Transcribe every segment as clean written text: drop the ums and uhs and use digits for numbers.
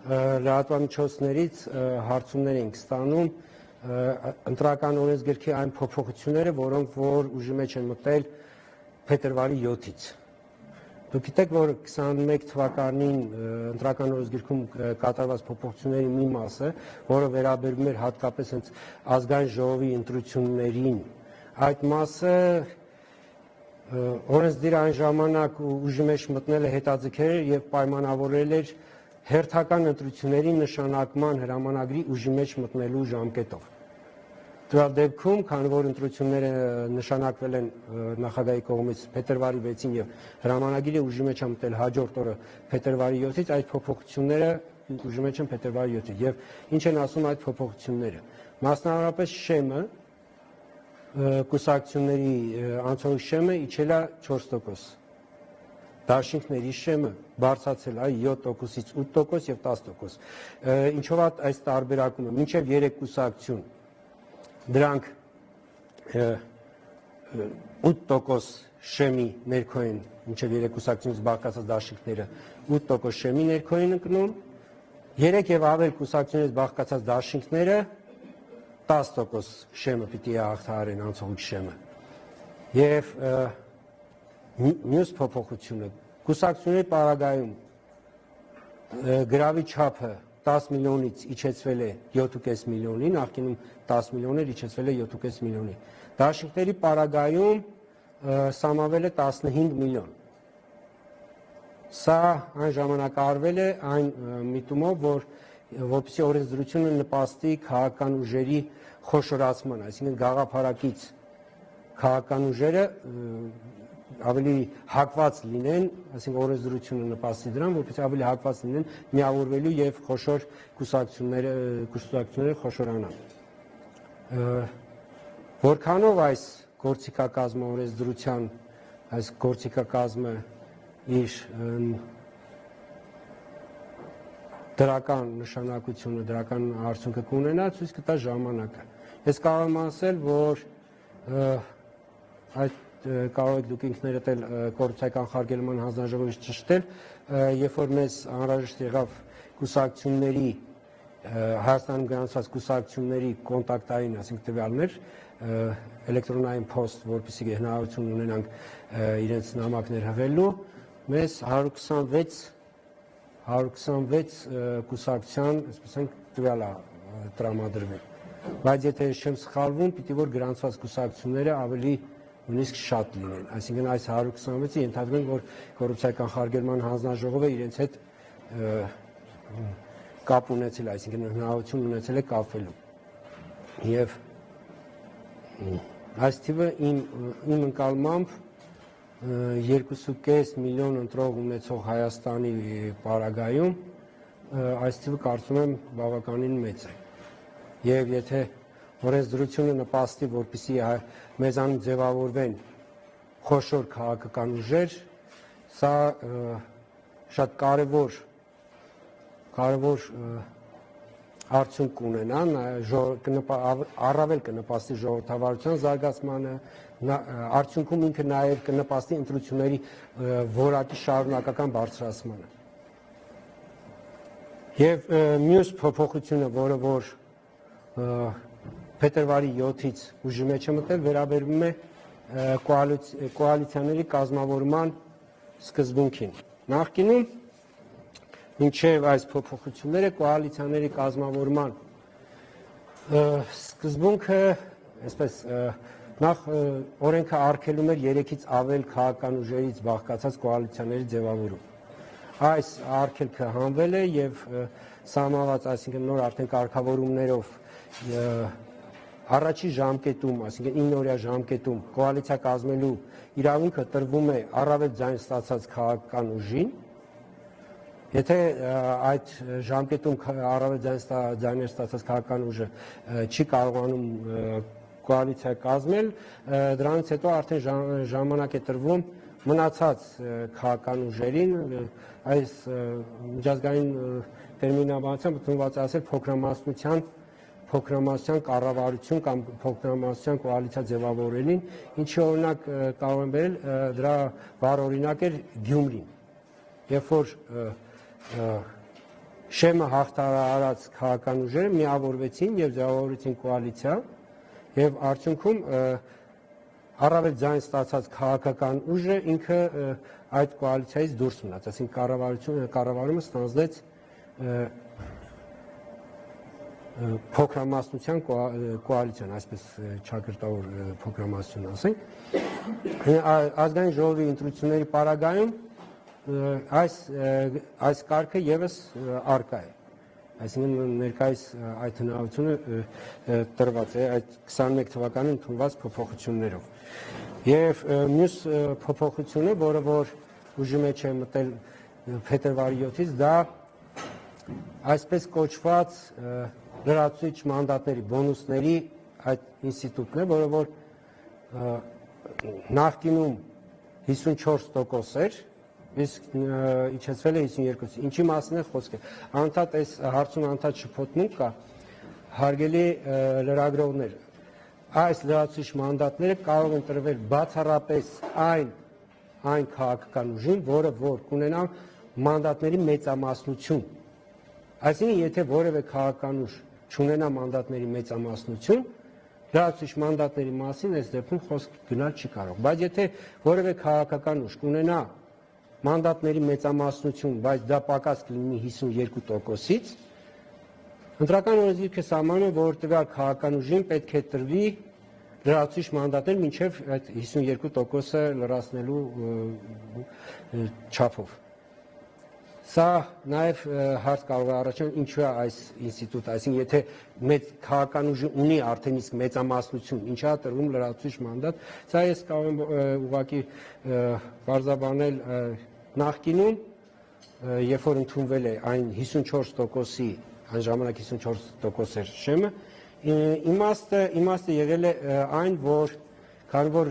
լրատվամիջոցներից հարցումներ ենք ստանում ընտրական օրենսգրքի այն փոփոխությունները, որոնք որ ուժի մեջ են մտել փետրվարի 7-ից։ Դուք գիտեք, որ 21 թվականին ընտրական օրենսգրքում կատարված փոփոխությունների մի մասը, որը վերաբերում էր հատկապես հենց ազգային ժողովի ընտրություններին, այդ մասը օրենսդիրը այն ժամանակ ուժի մեջ մտնել է հետաձգել եւ պայմանավորել էր հերթական ընտրությունների նշանակման հրամանագրի ուժի մեջ մտնելու ժամկետով։ Դրա դեպքում, քանի որ ընտրությունները նշանակվել են նախագահի կողմից փետրվարի 6-ին եւ հրամանագիրը ուժի մեջ է մտել հաջորդ օրը փետրվարի 7-ից, այդ փոփոխությունները ուժի մեջ են փետրվարի 7-ից եւ ինչ են ասում այդ փոփոխությունները։ Մասնավորապես շեմը կուսակցությունների անցողիկ շեմը իջել է 4%։ Դաշինքների շեմը բարձրացել է 7%-ից 8% եւ 10%։ Ինչով է այս տարբերակումը, մինչեւ 3 կուսակցություն դրանք 8% շեմի ներքո են, մինչև 3 կուսակցությունից բաղկացած դաշինքները 8% շեմի ներքո են ընկնում, 3 եւ ավել կուսակցությունից բաղկացած դաշինքները 10% շեմը պիտի հաղթահարեն անցողիկ շեմը։ Եվ մյուս փոփոխությունը կուսակցությունների պարագայում գրավի չափը 10 միլիոնից իջեցվել է 7.5 միլիոնի, նախկինում 10 միլիոն էր, իջեցվել է 7.5 միլիոնի։ Դաշինքների պարագայում սահմանվել է 15 միլիոն։ Սա այն ժամանակ արվել է այն միտումով, որպեսզի օրենսդրությունը նպաստի քաղաքական ուժերի խոշորացման, այսինքն գաղափարակից քաղաքական ուժերը ավելի հակված լինեն, այսինքն օրենսդրությունը նպաստի դրան, որպեսզի ավելի հակված լինեն միավորվելու եւ խոշոր կուսակցությունները խոշորանան։ Որքանով այս գործիքակազմը օրենսդրության այս գործիքակազմը իր դրական նշանակությունը, դրական արդյունքը կունենա, ցույց կտա ժամանակը։ Ես կարող եմ ասել, որ այդ կարող եք դուք ինքներդ էլ կոռուպցիայի կանխարգելման հանձնաժողովից ճշտել, երբ որ մեզ անհրաժեշտ եղավ կուսակցությունների Հայաստանում գրանցված կուսակցությունների կոնտակտային, այսինքն տվյալներ, էլեկտրոնային փոստ, որպեսզի հնարավորություն ունենանք իրենց նամակներ հղելու, մեզ 126 կուսակցության, այսպես ենք, տվյալ է տրամադրվել։ Բայց եթե չեմ սխալվում, պիտի որ գրանցված կուսակցությունները ավելի նույնիսկ շատ լինեն, այսինքն այս 126-ը ենթադրում ենք, որ կոռուպցիայի կանխարգելման հանձնաժողովը իրենց հետ կապ ունեցել, այսինքն հնարավորություն ունեցել է կապվելու։ Եվ այս թիվը իմ ընկալմամբ 2.5 միլիոն ընտրող ունեցող Հայաստանի պարագայում այս թիվը կարծում եմ բավականին մեծ է։ Եվ եթե օրենսդրությունը նպաստի, որպեսզի մեզանում ձևավորվեն խոշոր քաղաքական ուժեր, սա շատ կարևոր արդյունք կունենա, առավել կնպաստի ժողովրդավարության զարգացմանը, արդյունքում ինքը նաև կնպաստի ընտրությունների որակի շարունակական բարձրացմանը։ Եվ մյուս փոփոխությունը, որը որ փետրվարի 7-ից ուժի մեջ է մտել, վերաբերում է կոալիցիաների կազմավորման սկզբունքին։ Նախկինում մինչև այս փոփոխությունները կոալիցիաների կազմավորման սկզբունքը, այսպես նախ օրենքը արգելում էր 3-ից ավել քաղաքական ուժերից բաղկացած կոալիցիաների ձևավորում։ Այս արգելքը հանվել է եւ սահմանված, այսինքն նոր արդեն կարգավորումներով առաջի ժամկետում, այսինքն 9 օրյա ժամկետում կոալիցիա կազմելու իրավունքը տրվում է առավել ձայն ստացած քաղաքական ուժին։ Եթե այդ ժամկետում առավել ձայներ ստացած քաղաքական ուժը չի կարողանում կոալիցիա կազմել, դրանից հետո արդեն ժամանակ է տրվում մնացած քաղաքական ուժերին, այս միջազգային տերմինաբանությամբ ընդունված է ասել փոքրամասնության կառավարություն կամ փոքրամասնության կոալիցիա ձևավորելին, ինչի օրինակ կարող եմ բերել, դրա վառ օրինակ էր Գյումրին, երբ որ շեմը հաղթահարած քաղաքական ուժերը միավորվեցին եւ ձևավորեցին կոալիցիա եւ արդյունքում առավել ձայն ստացած քաղաքական ուժը ինքը այդ կոալիցիայից դուրս մնաց, այսինքն կառավարումը ստանձնեց փոքրամասնության կոալիցիան, այսպես ճակերտավոր փոքրամասնություն ասենք, ազգային ժողովի ընտրությունների պարագայում այս կարգը եւս արկա է, այսինքն ներկայիս այդ հնարավորությունը տրված է այդ 21 թվականին ընդունված փոփոխություններով եւ մյուս փոփոխությունը, որը որ ուժի մեջ է մտել փետրվարի 7-ից, դա այսպես կոչված լրացուցիչ մանդատների բոնուսների այդ ինստիտուտն է, որը որ նախկինում 54% էր, իսկ իջեցվել է 52%, ինչի մասին է խոսքը։ Անդադ այս հարցում անդադ շփոթմունք կա, հարգելի լրագրողներ, այս լրացուցիչ մանդատները կարող են տրվել բացառապես այն քաղաքական ուժին, որը որ կունենա մանդատների մեծամասնություն։ Այսինքն, եթե որևէ քաղաքական ուժ չունենա մանդատների մեծամասնություն, լրացուցիչ մանդատների մասին այս դեպքում խոսք գնալ չի կարող։ Բայց եթե որևէ քաղաքական ուժ կունենա մանդատների մեծամասնություն, բայց դա պակաս կլինի 52%-ից, ընտրական օրենսգիրքը սահմանում է, որ տվյալ քաղաքական ուժին պետք է տրվի լրացուցիչ մանդատներ մինչև այդ 52%-ը լրացնելու չափով։ Սա նաև հարց կարող է առաջանալ, ինչու է այս ինստիտուտը, այսինքն եթե մեծ քաղաքական ուժը ունի արդեն իսկ մեծամասնություն, ինչա տրվում լրացուցիչ մանդատ, սա ես կարող եմ ուղղակի բարձրաբանել նախկինում, երբ որ ընդունվել է այն 54%-ի, այն ժամանակ 54% էր շեմը, իմաստը եղել է այն, որ քանի որ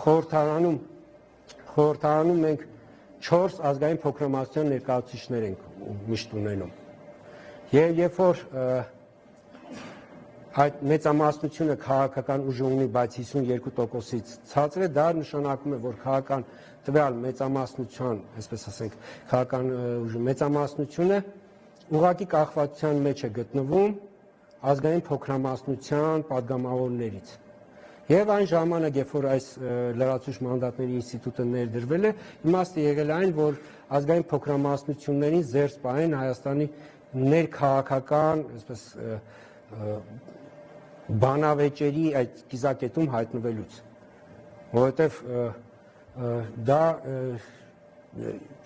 խորհրդարանում մենք 4 ազգային փոքրամասնության ներկայացուցիչներ ենք միշտ ունենում։ Եվ երբ որ այդ մեծամասնությունը քաղաքական ուժ ունի, բայց 52%-ից ցածր է, դա նշանակում է, որ քաղաքական տվյալ մեծամասնության, այսպես ասենք, քաղաքական ուժի մեծամասնությունը ուղղակի կախվածության մեջ է գտնվում ազգային փոքրամասնության падգամավորներից։ Եվ այն ժամանակ, երբ որ այս լրացուցիչ մանդատների ինստիտուտը ներդրվել է, իմաստը եղել այն, որ ազգային փոքրամասնություններին զերծ պահեն Հայաստանի ներքաղաքական, այսպես բանավեճերի այդ կիզակետում հայտնվելուց, որովհետև դա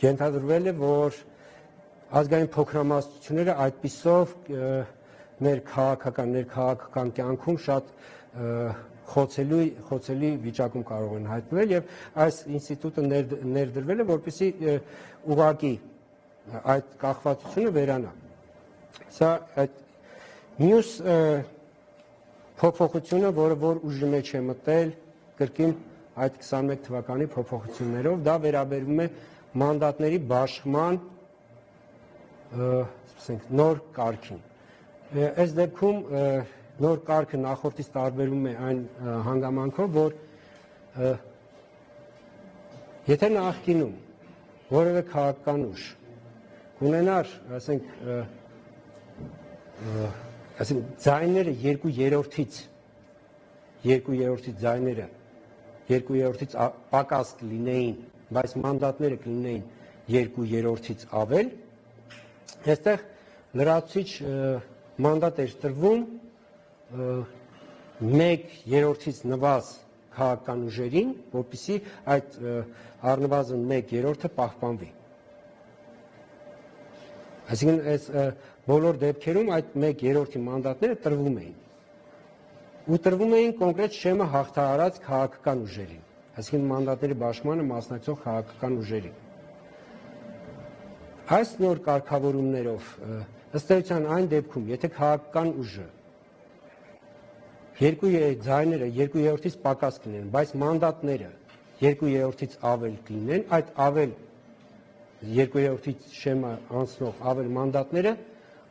ենթադրվել է, որ ազգային փոքրամասնությունները այդպիսով ներքաղաքական կյանքում շատ խոցելի վիճակում կարող են հայտնվել եւ այս ինստիտուտը ներդրվել է, որպեսզի ուղղակի այդ կախվածությունը վերանա։ Սա այդ մյուս փոփոխությունը, որ ուժի մեջ է մտել կրկին այդ 21 թվականի փոփոխություններով, դա վերաբերում է մանդատների բաշխման նոր կարգին։ Այս դեպքում նոր կարգը նախորդից տարբերում է այն հանգամանքով, որ եթե նախկինում որևէ քաղաքական ուժ կունենար, ասենք, ձայները 2/3-ից ձայները 2/3-ից պակաս կլինեին, բայց մանդատները կլինեին 2/3-ից ավել, այստեղ լրացուցիչ մանդատ էր տրվում 1/3-ից նվազ քաղաքական ուժերին, որպեսզի այդ առնվազն 1/3-ը պահպանվի։ Այսինքն այս բոլոր դեպքերում այդ 1/3-ի մանդատները տրվում էին։ Ու տրվում էին կոնկրետ շեմը հաղթահարած քաղաքական ուժերին, այսինքն մանդատների բաշխմանը մասնակցող քաղաքական ուժերին։ Այս նոր կարգավորումներով ըստ էության այն դեպքում, եթե քաղաքական ուժը ձայները 2/3-ից պակաս կլինեն, բայց մանդատները 2/3-ից ավել կլինեն, այդ ավել 2/3-ից շեմը անցնող ավել մանդատները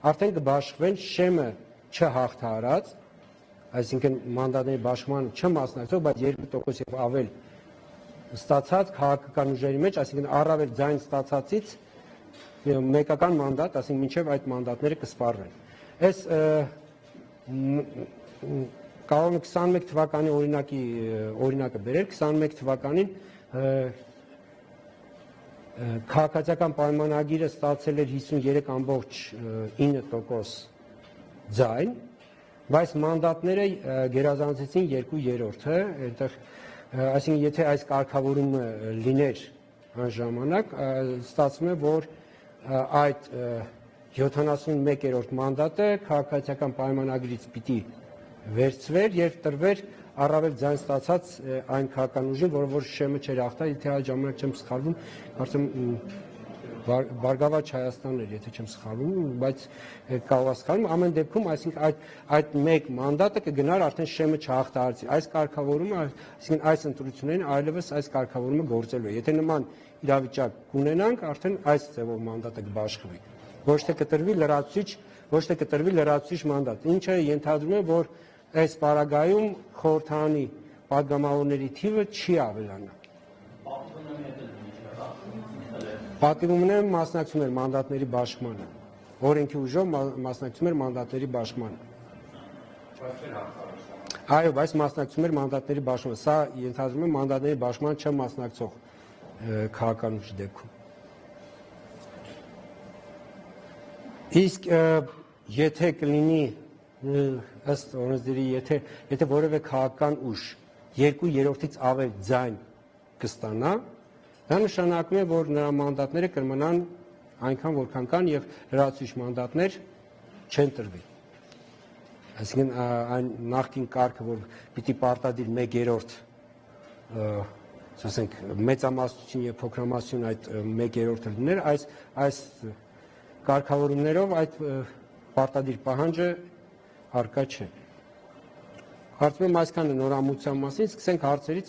արդեն կբաշխվեն շեմը չհաղթահարած, այսինքն մանդատների բաշխմանը չմասնակցող, բայց 2% եւ ավել ստացած քաղաքական ուժերի մեջ, այսինքն առավել ձայն ստացածից մեկական մանդատ, ասենք մինչև այդ մանդատները կսպառվեն։ Այս կարող եմ 21 թվականի օրինակը բերել, 21 թվականին քաղաքացիական պայմանագիրը ստացել էր 53.9% ձայն, բայց մանդատները գերազանցեցին 2/3-ը, այնտեղ այսինքն եթե այս կարգավորումը լիներ այն ժամանակ, ստացվում է, որ այդ 71-րդ մանդատը քաղաքացիական պայմանագրից պիտի վերցվեր եւ տրվեր առավել ձայն ստացած այն քաղաքական ուժին, որը որ շեմը չէր ախտա, եթե այդ ժամանակ չեմ սխալվում, կարծեմ Բարգավաճ Հայաստանն էր, եթե չեմ սխալվում, բայց կարող է սխալվում, ամեն դեպքում, այսինքն այդ մեկ մանդատը կգնար արդեն շեմը չհաղթահարեցի։ Այս կարգավորումը, այսինքն այս ընտրություններին այլևս այս կարգավորումը գործելու է։ Եթե նման իրավիճակ կունենանք, արդեն այս ձևով մանդատը կբաշխվի։ Ոչ թե կտրվի լրացուցիչ մանդատ, ինչը ենթադրում է, որ այս պարագայում խորհրդարանի պատգամավորների թիվը չի ավելանա։ Պատիվում է մասնակցում էր մանդատների բաշխմանը, օրենքի ուժով մասնակցում էր մանդատների բաշխմանը։ Այո, բայց մասնակցում էր մանդատների բաշխմանը, սա ենթադրում է մանդատների բաշխման չմասնակցող քաղաքական ուժի դեպքում։ Իսկ եթե կլինի ըստ օրենսդրի, եթե որևէ քաղաքական ուժ 2/3-ից ավել ձայն կստանա, դա նշանակում է, որ նրա մանդատները կմնան այնքան որքան կան եւ լրացուցիչ մանդատներ չեն տրվի։ Այսինքն այն նախկին կարգը, որ պիտի պարտադիր 1/3 ասենք մեծամասնություն եւ փոքրամասնություն այդ 1/3-ը լիներ, այս կարգավորումներով այդ պարտադիր պահանջը արկա չէ։ Կարծում եմ այսքանը նորամուծության մասին, սկսենք հարցերից,